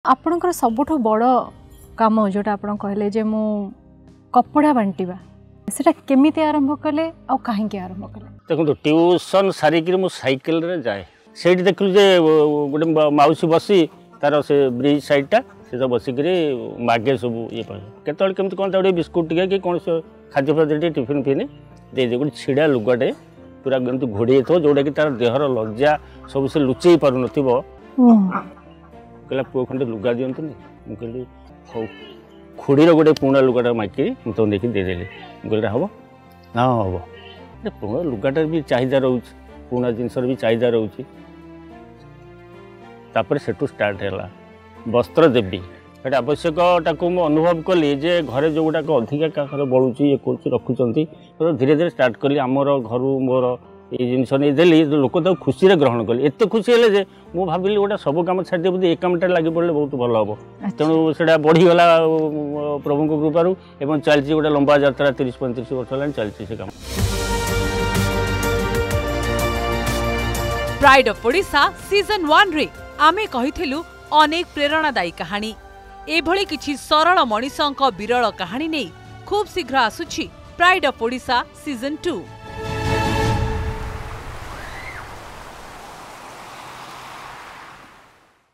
आपणकर सबुठ बड़ काम जोटा आप कहले जे मु कपड़ा बांटिबा सेटा केमिति आरंभ कले आ काहे आरंभ कले? देखो ट्यूशन सारिक साइकिल रे जाए से देखल जे गोटे माउसी बसी तार से ब्रिज साइडटा से बसिक मागे सब ये केतल केमती कौन गोटे बिस्कुट टे कि कौन खाद्य पदार्थ टिफिन फिन दे दे गोटे छिड़ा लुगाटे पूरा एमती घोड़े थो जोटा कि तार देहर लज्जा सब से लुचेई पार न कहला पुओ खंडे लुगा दिंतुनि मुझे हौ खुड़ीर गोटे पुणा लुगाटा माइक तो देखिए देदेली मुझे हम ना हम पुणा लुगाटार भी चाहिदा रोच पुणा जिनसर भी चाहिदा रोच तापर सेठू स्टार्ट है वस्त्र देवी ये आवश्यकता को मुझे अनुभव कली जे घरे जो गुटाक अधिका घर बढ़ुची ये कर रखुंट धीरे धीरे स्टार्ट कली आमर घर मोर ये जिनस नहीं देली लोक तो खुशी रे ग्रहण कले एत खुशी है जे मु भाविली गोटा सब कम छाड़ी बोलते एक कमटा लगे पड़े बहुत भल हम तेणु से बढ़ीगला प्रभु कृपारू एवं चलती गोटे लंबा यात्रा 30-35 वर्ष है चलती से काम। प्राइड ऑफ ओडिशा सीजन 1 रे आमे कहिथिलु अनेक प्रेरणादायी कहानी एभली किछि सरल मनीषक विरल कहानी नहीं खूब शीघ्र आसुछि प्राइड ऑफ ओडिशा सीजन 2।